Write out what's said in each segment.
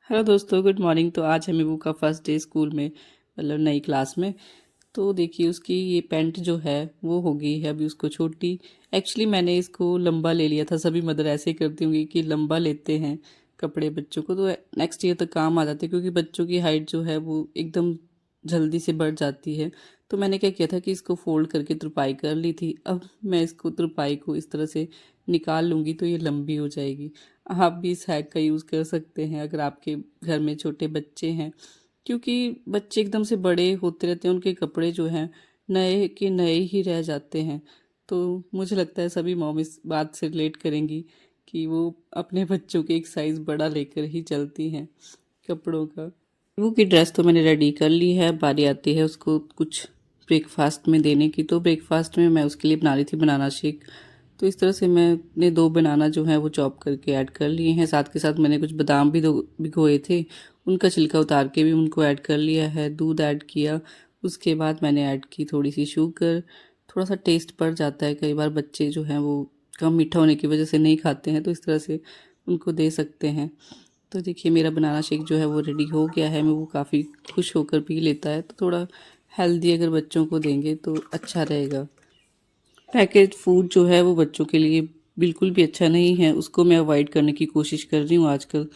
Hello दोस्तों, good morning. तो आज है मीबू का फर्स्ट डे स्कूल में, मतलब नई क्लास में। तो देखिए उसकी ये पैंट जो है वो हो गई है अभी उसको छोटी। एक्चुअली मैंने इसको लंबा ले लिया था। सभी मदर ऐसे ही करती होंगी कि लंबा लेते हैं कपड़े बच्चों को, तो नेक्स्ट ईयर तक काम आ जाते हैं, क्योंकि बच्चों की हाइट जो है वो एकदम जल्दी से बढ़ जाती है। तो मैंने क्या किया था कि इसको फोल्ड करके तुरपाई कर ली थी। अब मैं इसको तुरपाई को इस तरह से निकाल लूँगी तो ये लंबी हो जाएगी। आप भी इस हैक का यूज़ कर सकते हैं अगर आपके घर में छोटे बच्चे हैं, क्योंकि बच्चे एकदम से बड़े होते रहते हैं, उनके कपड़े जो हैं नए के नए ही रह जाते हैं। तो मुझे लगता है सभी मॉम इस बात से रिलेट करेंगी कि वो अपने बच्चों के एक साइज़ बड़ा लेकर ही चलती हैं कपड़ों का। वो की ड्रेस तो मैंने रेडी कर ली है। बारी आती है उसको कुछ ब्रेकफास्ट में देने की। तो ब्रेकफास्ट में मैं उसके लिए बना रही थी बनाना शेक। तो इस तरह से मैंने 2 बनाना जो है वो चॉप करके ऐड कर लिए हैं। साथ के साथ मैंने कुछ बादाम भी भिगोए थे, उनका छिलका उतार के भी उनको ऐड कर लिया है। दूध ऐड किया, उसके बाद मैंने ऐड की थोड़ी सी शुगर। थोड़ा सा टेस्ट बढ़ जाता है, कई बार बच्चे जो हैं वो कम मीठा होने की वजह से नहीं खाते हैं, तो इस तरह से उनको दे सकते हैं। तो देखिए मेरा बनाना शेक जो है वो रेडी हो गया है। मैं वो काफ़ी खुश होकर पी लेता है, तो थोड़ा हेल्दी अगर बच्चों को देंगे तो अच्छा रहेगा। पैकेज फूड जो है वो बच्चों के लिए बिल्कुल भी अच्छा नहीं है, उसको मैं अवॉइड करने की कोशिश कर रही हूँ आजकल।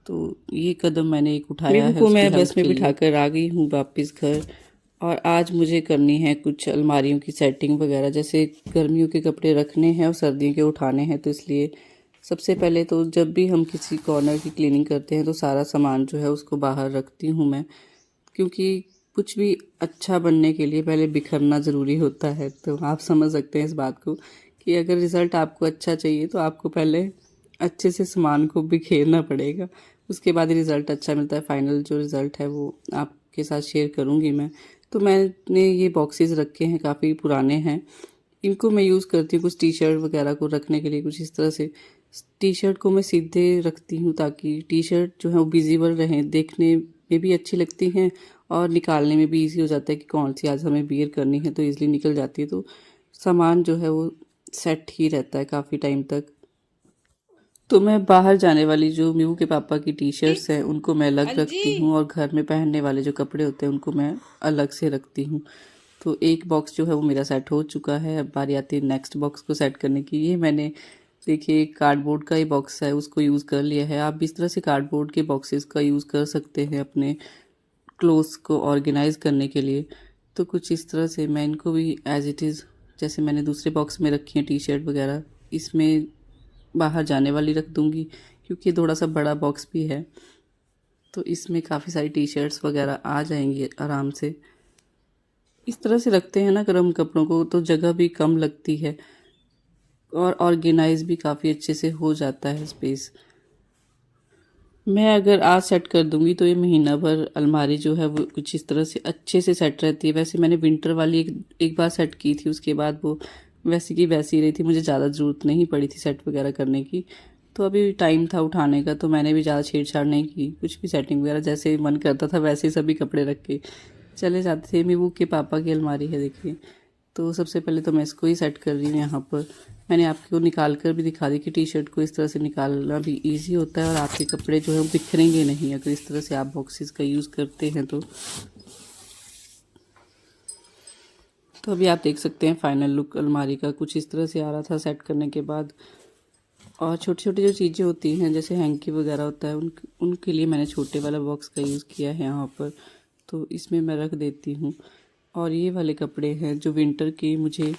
तो ये कदम मैंने एक उठाया है, को मैं बस में बिठा कर आ गई हूँ वापस घर। और आज मुझे करनी है कुछ अलमारियों की सेटिंग वगैरह, जैसे गर्मियों के कपड़े रखने हैं और सर्दियों के उठाने हैं। तो इसलिए सबसे पहले तो जब भी हम किसी कॉर्नर की क्लीनिंग करते हैं तो सारा सामान जो है उसको बाहर रखती हूँ मैं, क्योंकि कुछ भी अच्छा बनने के लिए पहले बिखरना ज़रूरी होता है। तो आप समझ सकते हैं इस बात को कि अगर रिज़ल्ट आपको अच्छा चाहिए तो आपको पहले अच्छे से सामान को बिखेरना पड़ेगा, उसके बाद ही रिज़ल्ट अच्छा मिलता है। फाइनल जो रिज़ल्ट है वो आपके साथ शेयर करूँगी मैं। तो मैंने ये बॉक्सेस रखे हैं, काफ़ी पुराने हैं। इनको मैं यूज़ करती हूँ कुछ टी शर्ट वगैरह को रखने के लिए। कुछ इस तरह से टी शर्ट को मैं सीधे रखती हूँ ताकि टी शर्ट जो है वो विजिबल रहें, देखने में भी अच्छी लगती हैं और निकालने में भी इजी हो जाता है कि कौन सी आज हमें वियर करनी है, तो इजीली निकल जाती है। तो सामान जो है वो सेट ही रहता है काफ़ी टाइम तक। तो मैं बाहर जाने वाली जो मीवू के पापा की टी शर्ट्स हैं उनको मैं अलग रखती हूँ, और घर में पहनने वाले जो कपड़े होते हैं उनको मैं अलग से रखती हूँ। तो एक बॉक्स जो है वो मेरा सेट हो चुका है। अब बारी आती है नेक्स्ट बॉक्स को सेट करने की। ये मैंने देखिए कार्डबोर्ड का ही बॉक्स है, उसको यूज़ कर लिया है। आप भी इस तरह से कार्डबोर्ड के बॉक्सेस का यूज़ कर सकते हैं अपने क्लोथ्स को ऑर्गेनाइज करने के लिए। तो कुछ इस तरह से मैं इनको भी एज इट इज़, जैसे मैंने दूसरे बॉक्स में रखी है टी शर्ट वगैरह, इसमें बाहर जाने वाली रख दूँगी, क्योंकि थोड़ा सा बड़ा बॉक्स भी है। तो इसमें काफ़ी सारी टी शर्ट्स वगैरह आ जाएंगी आराम से। इस तरह से रखते हैं ना गर्म कपड़ों को तो जगह भी कम लगती है और ऑर्गेनाइज भी काफ़ी अच्छे से हो जाता है स्पेस। मैं अगर आज सेट कर दूंगी तो ये महीना भर अलमारी जो है वो कुछ इस तरह से अच्छे से सेट रहती है। वैसे मैंने विंटर वाली एक बार सेट की थी, उसके बाद वो वैसी की वैसी रही थी, मुझे ज़्यादा ज़रूरत नहीं पड़ी थी सेट वगैरह करने की। तो अभी टाइम था उठाने का, तो मैंने भी ज़्यादा छेड़छाड़ नहीं की, कुछ भी सेटिंग वगैरह जैसे मन करता था वैसे ही सभी कपड़े रख के चले जाते थे। मीवू के पापा की अलमारी है देखिए। तो सबसे पहले तो मैं इसको ही सेट कर रही हूँ यहाँ पर। मैंने आपको निकाल कर भी दिखा दी कि टी शर्ट को इस तरह से निकालना भी इजी होता है और आपके कपड़े जो है वो बिखरेंगे नहीं अगर इस तरह से आप बॉक्सेस का यूज़ करते हैं तो। अभी आप देख सकते हैं फाइनल लुक अलमारी का कुछ इस तरह से आ रहा था सेट करने के बाद। और छोटी छोटी जो चीज़ें होती हैं जैसे हैंकी वगैरह होता है उनके लिए मैंने छोटे वाला बॉक्स का यूज़ किया है यहाँ पर, तो इसमें मैं रख देती हूँ। और ये वाले कपड़े हैं जो विंटर के मुझे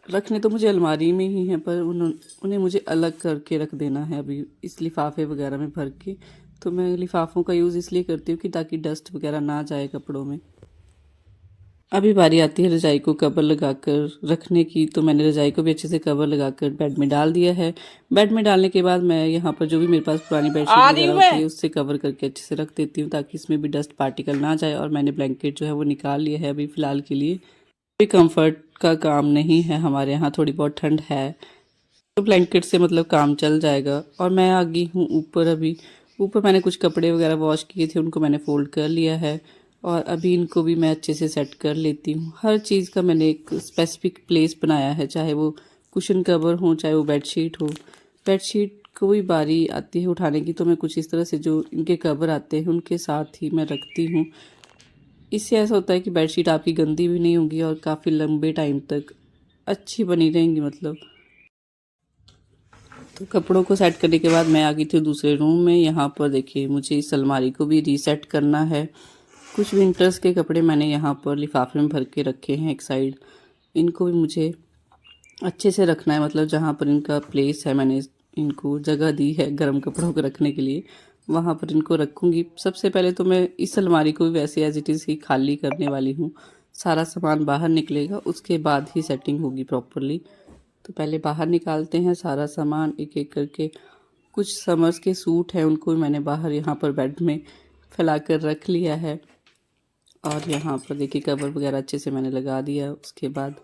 रखने तो मुझे अलमारी में ही हैं, पर उन्हें मुझे अलग करके रख देना है अभी इस लिफाफे वगैरह में भर के। तो मैं लिफाफों का यूज़ इसलिए करती हूँ कि ताकि डस्ट वगैरह ना जाए कपड़ों में। अभी बारी आती है रजाई को कवर लगाकर रखने की। तो मैंने रजाई को भी अच्छे से कवर लगाकर बेड में डाल दिया है। बेड में डालने के बाद मैं यहाँ पर जो भी मेरे पास पुरानी बेडशीट वगैरह होती है उससे कवर करके अच्छे से रख देती हूँ ताकि इसमें भी डस्ट पार्टिकल ना जाए। और मैंने ब्लैंकेट जो है वो निकाल लिया है अभी फ़िलहाल के लिए। कोई कंफर्ट का काम नहीं है, हमारे यहाँ थोड़ी बहुत ठंड है तो ब्लैंकेट से मतलब काम चल जाएगा। और मैं आ गई हूँ ऊपर। अभी ऊपर मैंने कुछ कपड़े वगैरह वॉश किए थे, उनको मैंने फ़ोल्ड कर लिया है और अभी इनको भी मैं अच्छे से सेट कर लेती हूँ। हर चीज़ का मैंने एक स्पेसिफिक प्लेस बनाया है, चाहे वो कुशन कवर हो चाहे वो बेडशीट हो। बेडशीट कोई बारी आती है उठाने की तो मैं कुछ इस तरह से जो इनके कवर आते हैं उनके साथ ही मैं रखती हूँ। इससे ऐसा होता है कि बेडशीट आपकी गंदी भी नहीं होगी और काफ़ी लंबे टाइम तक अच्छी बनी रहेंगी मतलब। तो कपड़ों को सेट करने के बाद मैं आ गई थी दूसरे रूम में। यहाँ पर देखिए मुझे इस अलमारी को भी रीसेट करना है। कुछ विंटर्स के कपड़े मैंने यहाँ पर लिफाफे में भर के रखे हैं एक साइड। इनको भी मुझे अच्छे से रखना है, मतलब जहाँ पर इनका प्लेस है मैंने इनको जगह दी है गर्म कपड़ों को रखने के लिए, वहाँ पर इनको रखूँगी। सबसे पहले तो मैं इस अलमारी को भी वैसे एज इट इज़ ही खाली करने वाली हूँ। सारा सामान बाहर निकलेगा, उसके बाद ही सेटिंग होगी प्रॉपरली। तो पहले बाहर निकालते हैं सारा सामान एक एक करके। कुछ समर्स के सूट हैं उनको भी मैंने बाहर यहाँ पर बेड में फैला कर रख लिया है। और यहाँ पर देखिए कवर वगैरह अच्छे से मैंने लगा दिया। उसके बाद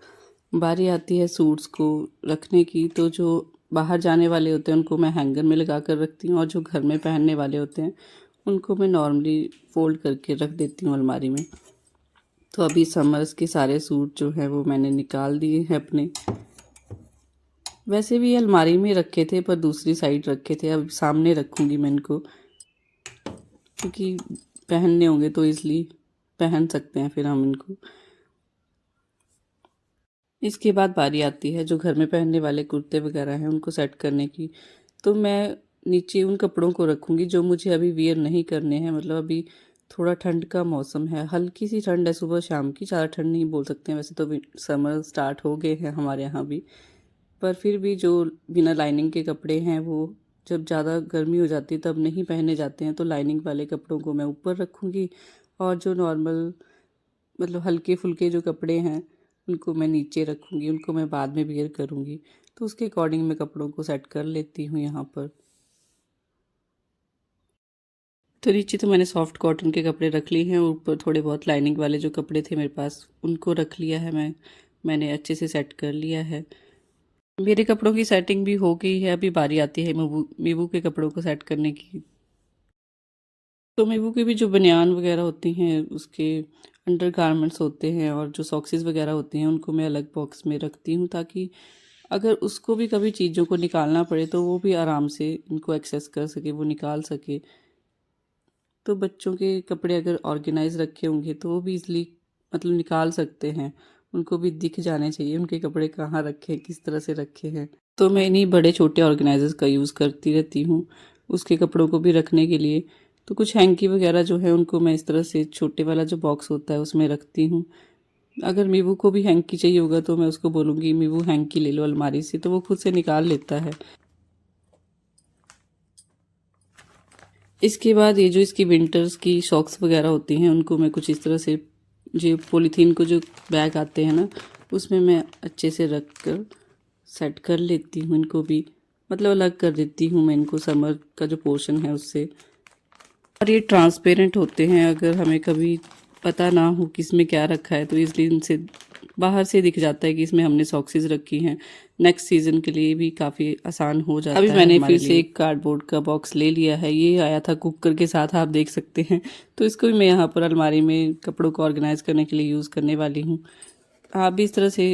बारी आती है सूट्स को रखने की। तो जो बाहर जाने वाले होते हैं उनको मैं हैंगर में लगा कर रखती हूँ, और जो घर में पहनने वाले होते हैं उनको मैं नॉर्मली फ़ोल्ड करके रख देती हूँ अलमारी में। तो अभी समर्स के सारे सूट जो हैं वो मैंने निकाल दिए हैं अपने। वैसे भी ये अलमारी में रखे थे पर दूसरी साइड रखे थे, अब सामने रखूँगी मैं इनको, क्योंकि पहनने होंगे तो इसलिए पहन सकते हैं फिर हम इनको। इसके बाद बारी आती है जो घर में पहनने वाले कुर्ते वगैरह हैं उनको सेट करने की। तो मैं नीचे उन कपड़ों को रखूँगी जो मुझे अभी वियर नहीं करने हैं। मतलब अभी थोड़ा ठंड का मौसम है, हल्की सी ठंड है सुबह शाम की, ज़्यादा ठंड नहीं बोल सकते हैं वैसे तो। समर स्टार्ट हो गए हैं हमारे यहाँ भी, पर फिर भी जो बिना लाइनिंग के कपड़े हैं वो जब ज़्यादा गर्मी हो जाती है तब नहीं पहने जाते हैं। तो लाइनिंग वाले कपड़ों को मैं ऊपर रखूँगी, और जो नॉर्मल मतलब हल्के फुल्के जो कपड़े हैं उनको मैं नीचे रखूँगी, उनको मैं बाद में वियर करूँगी। तो उसके अकॉर्डिंग मैं कपड़ों को सेट कर लेती हूँ यहाँ पर। तो नीचे तो मैंने सॉफ्ट कॉटन के कपड़े रख लिए हैं, ऊपर थोड़े बहुत लाइनिंग वाले जो कपड़े थे मेरे पास उनको रख लिया है मैंने अच्छे से सेट कर लिया है। मेरे कपड़ों की सेटिंग भी हो गई है। अभी बारी आती है मीबू के कपड़ों को सेट करने की। तो मीबू की भी जो बनियान वगैरह होती हैं उसके अंडर गारमेंट्स होते हैं, और जो सॉक्सेस वगैरह होती हैं उनको मैं अलग बॉक्स में रखती हूँ, ताकि अगर उसको भी कभी चीज़ों को निकालना पड़े तो वो भी आराम से इनको एक्सेस कर सके, वो निकाल सके। तो बच्चों के कपड़े अगर ऑर्गेनाइज रखे होंगे तो वो भी इजली मतलब निकाल सकते हैं। उनको भी दिख जाने चाहिए उनके कपड़े कहाँ रखे हैं, किस तरह से रखे हैं। तो मैं इन्हीं बड़े छोटे ऑर्गेनाइजर्स का यूज़ करती रहती हूँ उसके कपड़ों को भी रखने के लिए। तो कुछ हैंकी वगैरह जो है उनको मैं इस तरह से छोटे वाला जो बॉक्स होता है उसमें रखती हूँ। अगर मीबू को भी हैंकी चाहिए होगा तो मैं उसको बोलूँगी मीबू हैंकी ले लो अलमारी से, तो वो खुद से निकाल लेता है। इसके बाद ये जो इसकी विंटर्स की सॉक्स वगैरह होती हैं उनको मैं कुछ इस तरह से जो पॉलीथीन को जो बैग आते हैं ना उसमें मैं अच्छे से रख कर सेट कर लेती हूँ इनको भी, मतलब अलग कर देती हूँ मैं इनको समर का जो पोर्शन है उससे। और ये ट्रांसपेरेंट होते हैं, अगर हमें कभी पता ना हो कि इसमें क्या रखा है तो इसलिए इनसे बाहर से दिख जाता है कि इसमें हमने सॉक्सेस रखी हैं। नेक्स्ट सीज़न के लिए भी काफ़ी आसान हो जाता है। अभी मैंने फिर से एक कार्डबोर्ड का बॉक्स ले लिया है, ये आया था कुकर के साथ आप देख सकते हैं। तो इसको भी मैं यहाँ पर अलमारी में कपड़ों को ऑर्गेनाइज करने के लिए यूज़ करने वाली हूँ। आप भी इस तरह से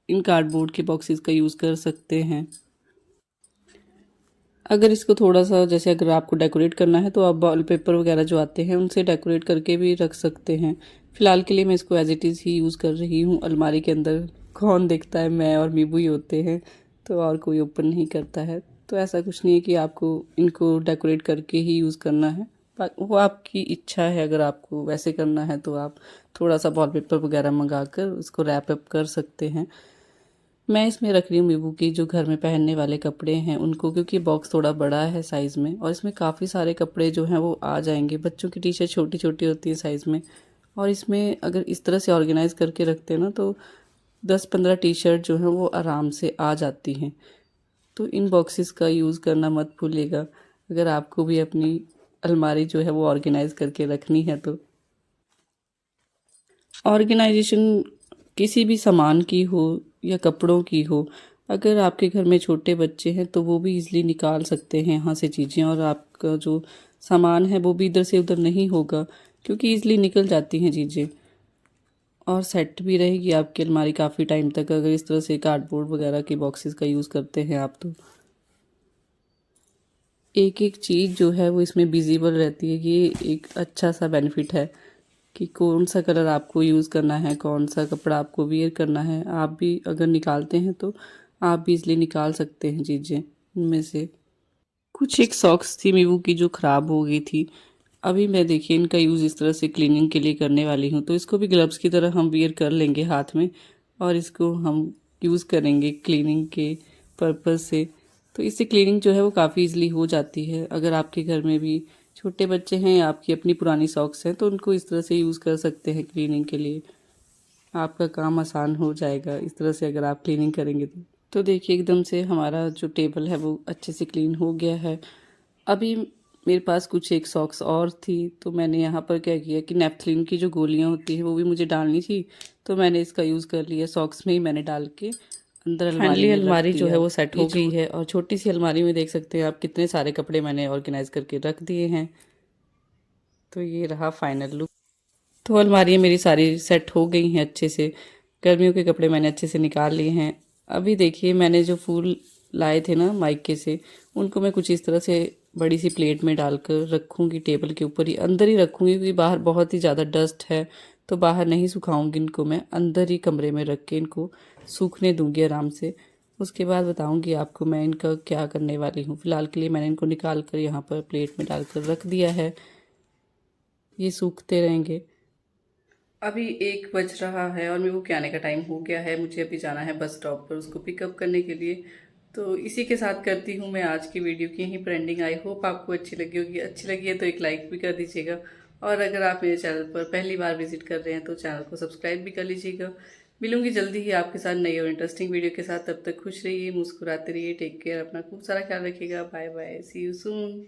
इन कार्डबोर्ड के बॉक्सेस का यूज़ कर सकते हैं। अगर इसको थोड़ा सा जैसे अगर आपको डेकोरेट करना है तो आप वॉल पेपर वगैरह जो आते हैं उनसे डेकोरेट करके भी रख सकते हैं। फ़िलहाल के लिए मैं इसको एज इट इज़ ही यूज़ कर रही हूँ। अलमारी के अंदर कौन देखता है, मैं और मीबू ही होते हैं, तो और कोई ओपन नहीं करता है। तो ऐसा कुछ नहीं है कि आपको इनको डेकोरेट करके ही यूज़ करना है, वो आपकी इच्छा है। अगर आपको वैसे करना है तो आप थोड़ा सा वॉल पेपर वगैरह मंगा कर उसको रैप अप कर सकते हैं। मैं इसमें रख रही हूँ मीबू की जो घर में पहनने वाले कपड़े हैं उनको, क्योंकि बॉक्स थोड़ा बड़ा है साइज़ में, और इसमें काफ़ी सारे कपड़े जो हैं वो आ जाएंगे। बच्चों की टी शर्ट छोटी छोटी होती है साइज़ में, और इसमें अगर इस तरह से ऑर्गेनाइज करके रखते हैं ना तो 10-15 टी शर्ट जो हैं वो आराम से आ जाती हैं। तो इन बॉक्सेस का यूज़ करना मत भूलिएगा अगर आपको भी अपनी अलमारी जो है वो ऑर्गेनाइज करके रखनी है तो। ऑर्गेनाइजेशन किसी भी सामान की हो या कपड़ों की हो, अगर आपके घर में छोटे बच्चे हैं तो वो भी इजीली निकाल सकते हैं यहाँ से चीज़ें, और आपका जो सामान है वो भी इधर से उधर नहीं होगा, क्योंकि इजीली निकल जाती हैं चीज़ें, और सेट भी रहेगी आपकी अलमारी काफ़ी टाइम तक अगर इस तरह से कार्डबोर्ड वगैरह के बॉक्सेस का यूज़ करते हैं आप तो। एक एक चीज़ जो है वो इसमें विजिबल रहती है। ये एक अच्छा सा बेनिफिट है कि कौन सा कलर आपको यूज़ करना है, कौन सा कपड़ा आपको वियर करना है। आप भी अगर निकालते हैं तो आप भी इसलिए निकाल सकते हैं चीज़ें इनमें से। कुछ एक सॉक्स थी मीवू की जो ख़राब हो गई थी। अभी मैं देखिए इनका यूज़ इस तरह से क्लीनिंग के लिए करने वाली हूँ, तो इसको भी ग्लव्स की तरह हम वियर कर लेंगे हाथ में और इसको हम यूज़ करेंगे क्लीनिंग के पर्पज़ से। तो इससे क्लीनिंग जो है वो काफ़ी ईज़िली हो जाती है। अगर आपके घर में भी छोटे बच्चे हैं या आपकी अपनी पुरानी सॉक्स हैं तो उनको इस तरह से यूज़ कर सकते हैं क्लीनिंग के लिए। आपका काम आसान हो जाएगा इस तरह से अगर आप क्लीनिंग करेंगे तो देखिए एकदम से हमारा जो टेबल है वो अच्छे से क्लीन हो गया है। अभी मेरे पास कुछ एक सॉक्स और थी, तो मैंने यहाँ पर क्या किया कि नेपथलीन की जो गोलियाँ होती हैं वो भी मुझे डालनी थी, तो मैंने इसका यूज़ कर लिया। सॉक्स में ही मैंने डाल के अंदर अलमारी में रख अलमारी जो है वो सेट हो गई है और छोटी सी अलमारी में देख सकते हैं आप कितने सारे कपड़े मैंने ऑर्गेनाइज करके रख दिए हैं। तो ये रहा फाइनल लुक। तो अलमारियाँ मेरी सारी सेट हो गई हैं अच्छे से। गर्मियों के कपड़े मैंने अच्छे से निकाल लिए हैं। अभी देखिए मैंने जो फूल लाए थे ना मायके से, उनको मैं कुछ इस तरह से बड़ी सी प्लेट में डालकर रखूँगी टेबल के ऊपर ही, अंदर ही रखूँगी क्योंकि बाहर बहुत ही ज़्यादा डस्ट है। तो बाहर नहीं सुखाऊंगी इनको, मैं अंदर ही कमरे में रख के इनको सूखने दूंगी आराम से। उसके बाद बताऊंगी आपको मैं इनका क्या करने वाली हूँ। फिलहाल के लिए मैंने इनको निकाल कर यहाँ पर प्लेट में डालकर रख दिया है, ये सूखते रहेंगे। अभी 1 बज रहा है और मेरे को के आने का टाइम हो गया है। मुझे अभी जाना है बस स्टॉप पर उसको पिकअप करने के लिए। तो इसी के साथ करती हूँ मैं आज की वीडियो की यहीं पर एंडिंग। आई होप आपको अच्छी लगी होगी। अच्छी लगी है तो एक लाइक भी कर दीजिएगा और अगर आप मेरे चैनल पर पहली बार विजिट कर रहे हैं तो चैनल को सब्सक्राइब भी कर लीजिएगा। मिलूंगी जल्दी ही आपके साथ नई और इंटरेस्टिंग वीडियो के साथ। तब तक खुश रहिए, मुस्कुराते रहिए। टेक केयर, अपना खूब सारा ख्याल रखिएगा। Bye bye, see you soon.